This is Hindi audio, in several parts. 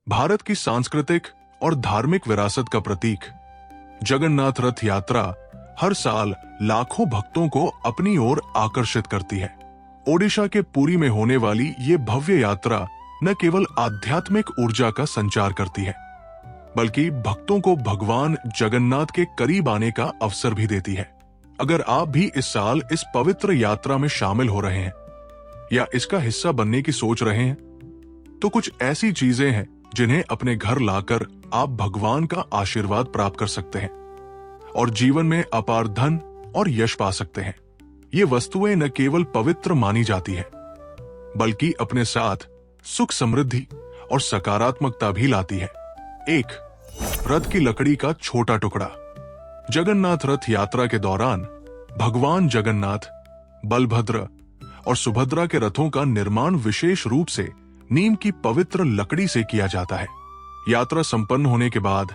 भारत की सांस्कृतिक और धार्मिक विरासत का प्रतीक जगन्नाथ रथ यात्रा हर साल लाखों भक्तों को अपनी ओर आकर्षित करती है। ओडिशा के पुरी में होने वाली ये भव्य यात्रा न केवल आध्यात्मिक ऊर्जा का संचार करती है, बल्कि भक्तों को भगवान जगन्नाथ के करीब आने का अवसर भी देती है। अगर आप भी इस साल इस पवित्र यात्रा में शामिल हो रहे हैं या इसका हिस्सा बनने की सोच रहे हैं, तो कुछ ऐसी चीजें हैं जिन्हें अपने घर लाकर आप भगवान का आशीर्वाद प्राप्त कर सकते हैं और जीवन में अपार धन और यश पा सकते हैं। ये वस्तुएं न केवल पवित्र मानी जाती है, बल्कि अपने साथ सुख, समृद्धि और सकारात्मकता भी लाती है। 1. रथ की लकड़ी का छोटा टुकड़ा। जगन्नाथ रथ यात्रा के दौरान भगवान जगन्नाथ, बलभद्र और सुभद्रा के रथों का निर्माण विशेष रूप से नीम की पवित्र लकड़ी से किया जाता है। यात्रा संपन्न होने के बाद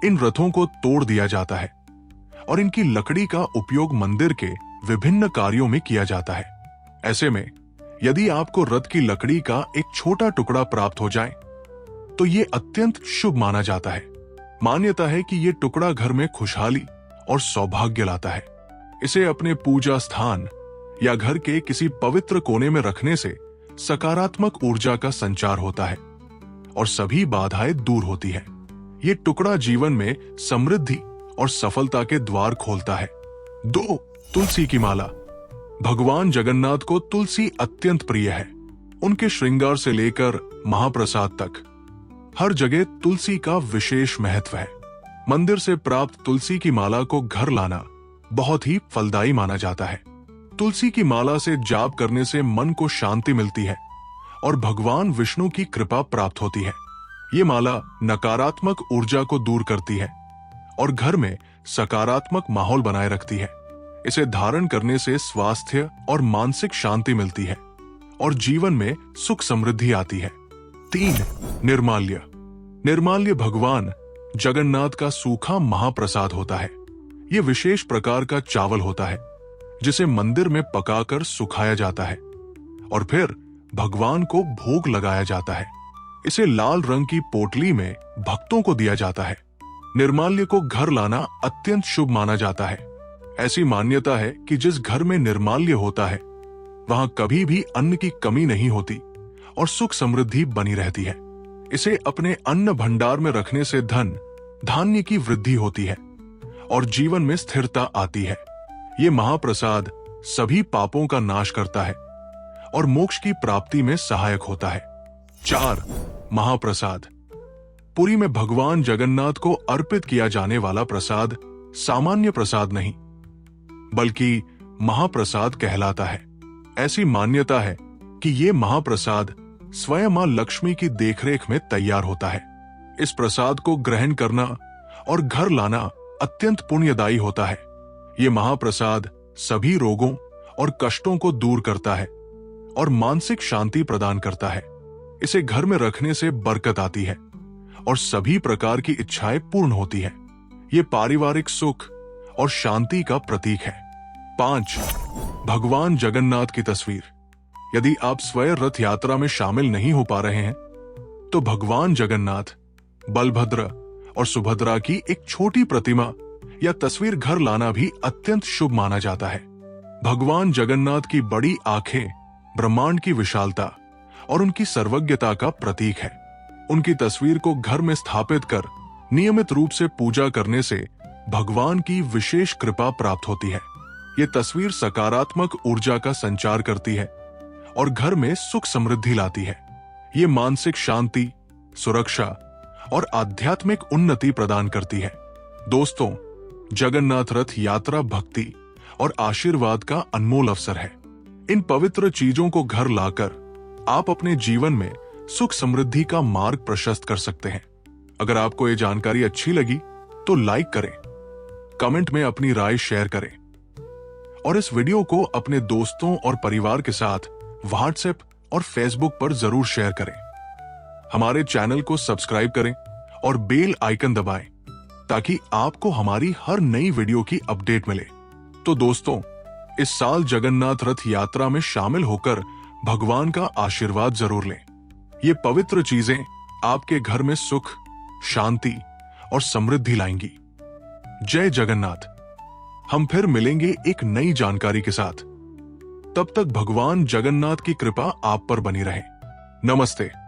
इन रथों को तोड़ दिया जाता है और इनकी लकड़ी का उपयोग मंदिर के विभिन्न कार्यों में किया जाता है। ऐसे में यदि आपको रथ की लकड़ी का एक छोटा टुकड़ा प्राप्त हो जाए तो ये अत्यंत शुभ माना जाता है। मान्यता है कि ये टुकड़ा घर में खुशहाली और सौभाग्य लाता है। इसे अपने पूजा स्थान या घर के किसी पवित्र कोने में रखने से सकारात्मक ऊर्जा का संचार होता है और सभी बाधाएं दूर होती है। ये टुकड़ा जीवन में समृद्धि और सफलता के द्वार खोलता है। 2. तुलसी की माला। भगवान जगन्नाथ को तुलसी अत्यंत प्रिय है। उनके श्रृंगार से लेकर महाप्रसाद तक हर जगह तुलसी का विशेष महत्व है। मंदिर से प्राप्त तुलसी की माला को घर लाना बहुत ही फलदायी माना जाता है। तुलसी की माला से जाप करने से मन को शांति मिलती है और भगवान विष्णु की कृपा प्राप्त होती है। ये माला नकारात्मक ऊर्जा को दूर करती है और घर में सकारात्मक माहौल बनाए रखती है। इसे धारण करने से स्वास्थ्य और मानसिक शांति मिलती है और जीवन में सुख समृद्धि आती है। 3. निर्माल्य। निर्माल्य भगवान जगन्नाथ का सूखा महाप्रसाद होता है। ये विशेष प्रकार का चावल होता है जिसे मंदिर में पकाकर सुखाया जाता है और फिर भगवान को भोग लगाया जाता है। इसे लाल रंग की पोटली में भक्तों को दिया जाता है। निर्माल्य को घर लाना अत्यंत शुभ माना जाता है। ऐसी मान्यता है कि जिस घर में निर्माल्य होता है वहां कभी भी अन्न की कमी नहीं होती और सुख समृद्धि बनी रहती है। इसे अपने अन्न भंडार में रखने से धन धान्य की वृद्धि होती है और जीवन में स्थिरता आती है। ये महाप्रसाद सभी पापों का नाश करता है और मोक्ष की प्राप्ति में सहायक होता है। 4. महाप्रसाद। पुरी में भगवान जगन्नाथ को अर्पित किया जाने वाला प्रसाद सामान्य प्रसाद नहीं, बल्कि महाप्रसाद कहलाता है। ऐसी मान्यता है कि ये महाप्रसाद स्वयं मां लक्ष्मी की देखरेख में तैयार होता है। इस प्रसाद को ग्रहण करना और घर लाना अत्यंत पुण्यदायी होता है। ये महाप्रसाद सभी रोगों और कष्टों को दूर करता है और मानसिक शांति प्रदान करता है। इसे घर में रखने से बरकत आती है और सभी प्रकार की इच्छाएं पूर्ण होती है। ये पारिवारिक सुख और शांति का प्रतीक है। 5. भगवान जगन्नाथ की तस्वीर। यदि आप स्वयं रथ यात्रा में शामिल नहीं हो पा रहे हैं तो भगवान जगन्नाथ, बलभद्र और सुभद्रा की एक छोटी प्रतिमा या तस्वीर घर लाना भी अत्यंत शुभ माना जाता है। भगवान जगन्नाथ की बड़ी आंखें ब्रह्मांड की विशालता और उनकी सर्वज्ञता का प्रतीक है। उनकी तस्वीर को घर में स्थापित कर नियमित रूप से पूजा करने से भगवान की विशेष कृपा प्राप्त होती है। ये तस्वीर सकारात्मक ऊर्जा का संचार करती है और घर में सुख समृद्धि लाती है। ये मानसिक शांति, सुरक्षा और आध्यात्मिक उन्नति प्रदान करती है। दोस्तों, जगन्नाथ रथ यात्रा भक्ति और आशीर्वाद का अनमोल अवसर है। इन पवित्र चीजों को घर लाकर आप अपने जीवन में सुख समृद्धि का मार्ग प्रशस्त कर सकते हैं। अगर आपको ये जानकारी अच्छी लगी तो लाइक करें, कमेंट में अपनी राय शेयर करें और इस वीडियो को अपने दोस्तों और परिवार के साथ व्हाट्सएप और फेसबुक पर जरूर शेयर करें। हमारे चैनल को सब्सक्राइब करें और बेल आइकन दबाएं ताकि आपको हमारी हर नई वीडियो की अपडेट मिले। तो दोस्तों, इस साल जगन्नाथ रथ यात्रा में शामिल होकर भगवान का आशीर्वाद जरूर लें। ये पवित्र चीजें आपके घर में सुख, शांति और समृद्धि लाएंगी। जय जगन्नाथ। हम फिर मिलेंगे एक नई जानकारी के साथ। तब तक भगवान जगन्नाथ की कृपा आप पर बनी रहे। नमस्ते।